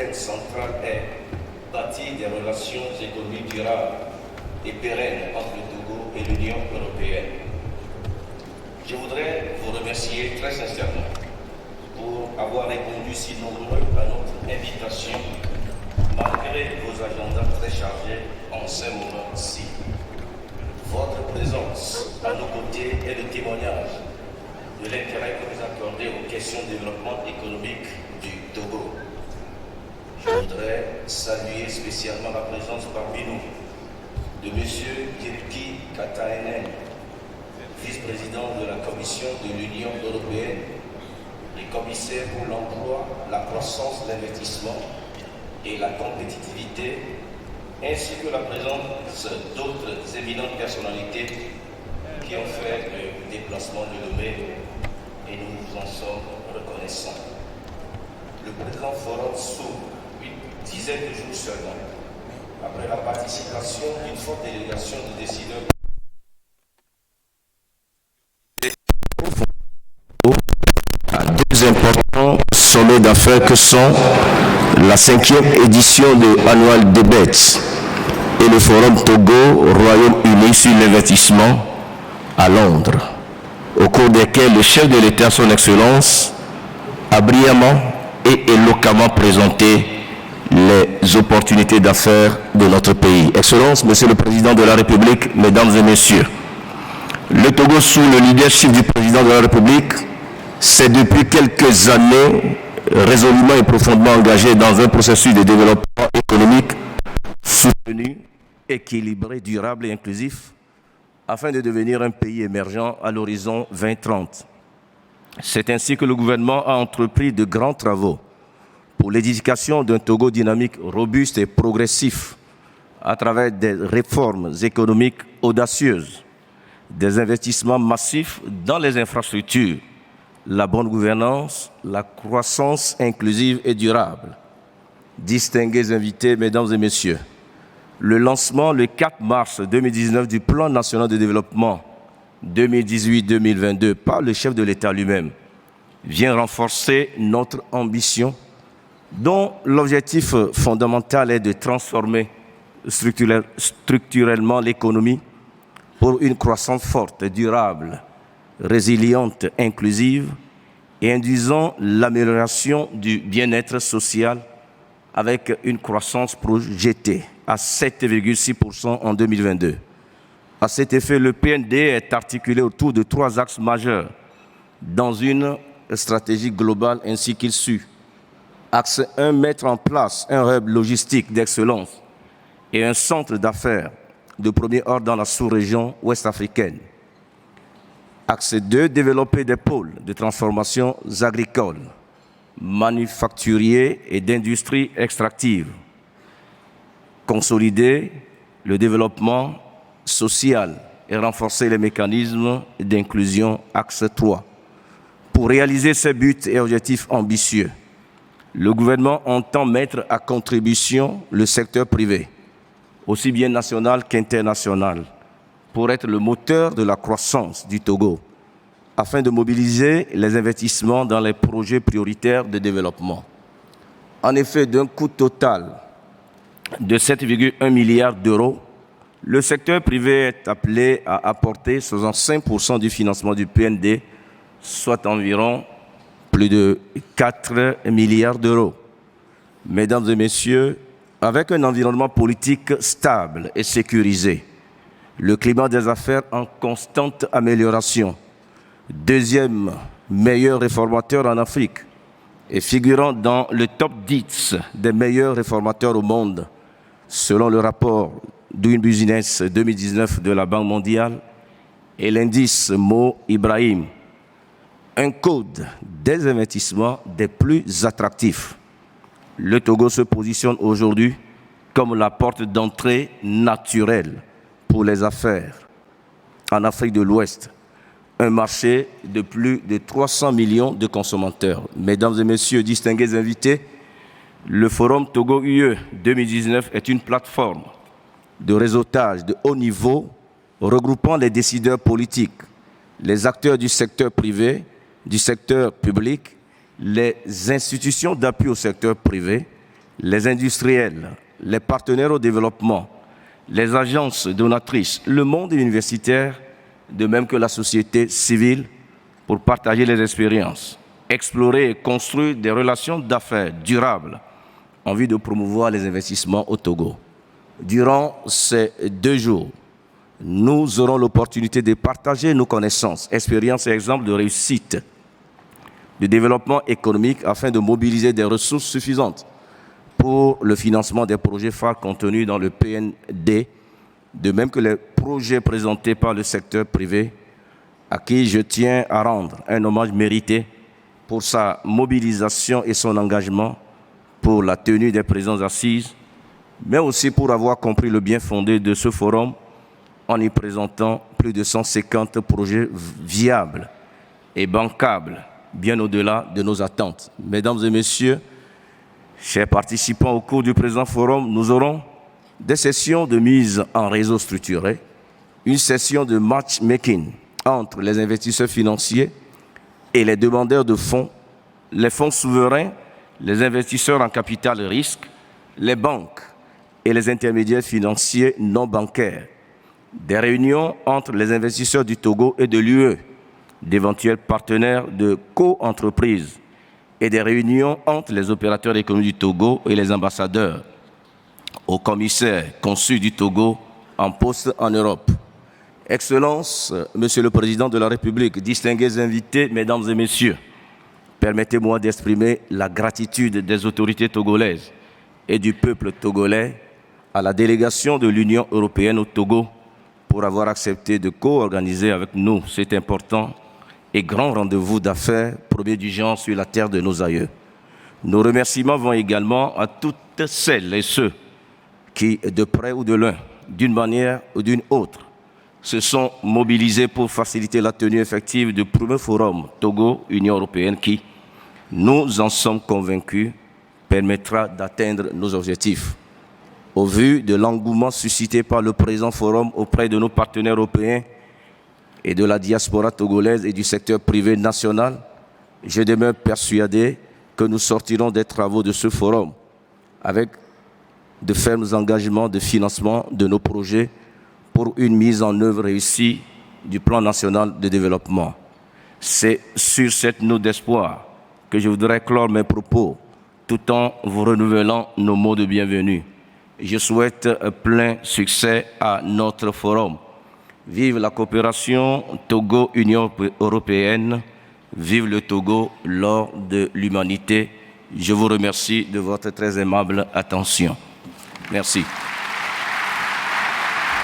thème central est bâtir des relations économiques durables et pérennes entre le Togo et l'Union européenne. Je voudrais vous remercier très sincèrement pour avoir répondu si nombreux à notre invitation, malgré vos agendas très chargés en ce moment-ci. Votre présence à nos côtés est le témoignage de l'intérêt que vous accordez aux questions de développement économique du Togo. Je voudrais saluer spécialement la présence parmi nous de M. Dirki Katainen, vice-président de la Commission de l'Union européenne, les commissaires pour l'emploi, la croissance, l'investissement et la compétitivité, ainsi que la présence d'autres éminentes personnalités qui ont fait le déplacement de Lomé, et nous vous en sommes reconnaissants. Le présent forum s'ouvre une dizaine de jours seulement après la participation d'une forte délégation de décideurs à deux importants sommets d'affaires que sont la 5e édition de Annual Debates et le Forum Togo-Royaume-Uni sur l'investissement à Londres, au cours desquels le chef de l'État, son Excellence, a brillamment et éloquemment présenté les opportunités d'affaires de notre pays. Excellence, Monsieur le Président de la République, Mesdames et Messieurs, le Togo, sous le leadership du Président de la République, s'est depuis quelques années résolument et profondément engagé dans un processus de développement économique soutenu, équilibré, durable et inclusif, afin de devenir un pays émergent à l'horizon 2030. C'est ainsi que le gouvernement a entrepris de grands travaux pour l'édification d'un Togo dynamique, robuste et progressif à travers des réformes économiques audacieuses, des investissements massifs dans les infrastructures, la bonne gouvernance, la croissance inclusive et durable. Distingués invités, Mesdames et Messieurs, le lancement le 4 mars 2019 du Plan national de développement 2018-2022 par le chef de l'État lui-même vient renforcer notre ambition, dont l'objectif fondamental est de transformer structurellement l'économie pour une croissance forte, durable, résiliente, inclusive et induisant l'amélioration du bien-être social avec une croissance projetée à 7,6% en 2022. À cet effet, le PND est articulé autour de 3 axes majeurs dans une stratégie globale ainsi qu'il suit. Axe 1, mettre en place un hub logistique d'excellence et un centre d'affaires de premier ordre dans la sous-région ouest-africaine. Axe 2, développer des pôles de transformation agricole, manufacturiers et d'industrie extractive. Consolider le développement social et renforcer les mécanismes d'inclusion. Axe 3. Pour réaliser ces buts et objectifs ambitieux, le gouvernement entend mettre à contribution le secteur privé, aussi bien national qu'international, pour être le moteur de la croissance du Togo, afin de mobiliser les investissements dans les projets prioritaires de développement. En effet, d'un coût total de 7,1 milliards d'euros, le secteur privé est appelé à apporter 65% du financement du PND, soit environ plus de 4 milliards d'euros. Mesdames et Messieurs, avec un environnement politique stable et sécurisé, le climat des affaires en constante amélioration, deuxième meilleur réformateur en Afrique et figurant dans le top 10 des meilleurs réformateurs au monde, selon le rapport Doing Business 2019 de la Banque mondiale et l'indice Mo Ibrahim, un code des investissements des plus attractifs. Le Togo se positionne aujourd'hui comme la porte d'entrée naturelle pour les affaires en Afrique de l'Ouest, un marché de plus de 300 millions de consommateurs. Mesdames et Messieurs, distingués invités, le Forum Togo-UE 2019 est une plateforme de réseautage de haut niveau regroupant les décideurs politiques, les acteurs du secteur privé, du secteur public, les institutions d'appui au secteur privé, les industriels, les partenaires au développement, les agences donatrices, le monde universitaire, de même que la société civile, pour partager les expériences, explorer et construire des relations d'affaires durables en vue de promouvoir les investissements au Togo. Durant ces 2 jours, nous aurons l'opportunité de partager nos connaissances, expériences et exemples de réussite, de développement économique afin de mobiliser des ressources suffisantes pour le financement des projets phares contenus dans le PND, de même que les projets présentés par le secteur privé, à qui je tiens à rendre un hommage mérité pour sa mobilisation et son engagement pour la tenue des présentes assises, mais aussi pour avoir compris le bien fondé de ce forum en y présentant plus de 150 projets viables et bancables, bien au-delà de nos attentes. Mesdames et messieurs, chers participants, au cours du présent forum, nous aurons des sessions de mise en réseau structuré, une session de matchmaking entre les investisseurs financiers et les demandeurs de fonds, les fonds souverains, les investisseurs en capital risque, les banques et les intermédiaires financiers non bancaires, des réunions entre les investisseurs du Togo et de l'UE, d'éventuels partenaires de co-entreprises et des réunions entre les opérateurs économiques du Togo et les ambassadeurs, aux commissaires consuls du Togo en poste en Europe. Excellences, Monsieur le Président de la République, distingués invités, Mesdames et Messieurs, permettez-moi d'exprimer la gratitude des autorités togolaises et du peuple togolais à la délégation de l'Union européenne au Togo pour avoir accepté de co-organiser avec nous cet important et grand rendez-vous d'affaires premier du genre sur la terre de nos aïeux. Nos remerciements vont également à toutes celles et ceux qui, de près ou de loin, d'une manière ou d'une autre, se sont mobilisés pour faciliter la tenue effective du premier forum Togo-Union européenne qui, nous en sommes convaincus, permettra d'atteindre nos objectifs. Au vu de l'engouement suscité par le présent forum auprès de nos partenaires européens et de la diaspora togolaise et du secteur privé national, je demeure persuadé que nous sortirons des travaux de ce forum avec de fermes engagements de financement de nos projets pour une mise en œuvre réussie du plan national de développement. C'est sur cette note d'espoir que je voudrais clore mes propos tout en vous renouvelant nos mots de bienvenue. Je souhaite plein succès à notre forum. Vive la coopération Togo-Union européenne, vive le Togo, l'or de l'humanité. Je vous remercie de votre très aimable attention. Merci.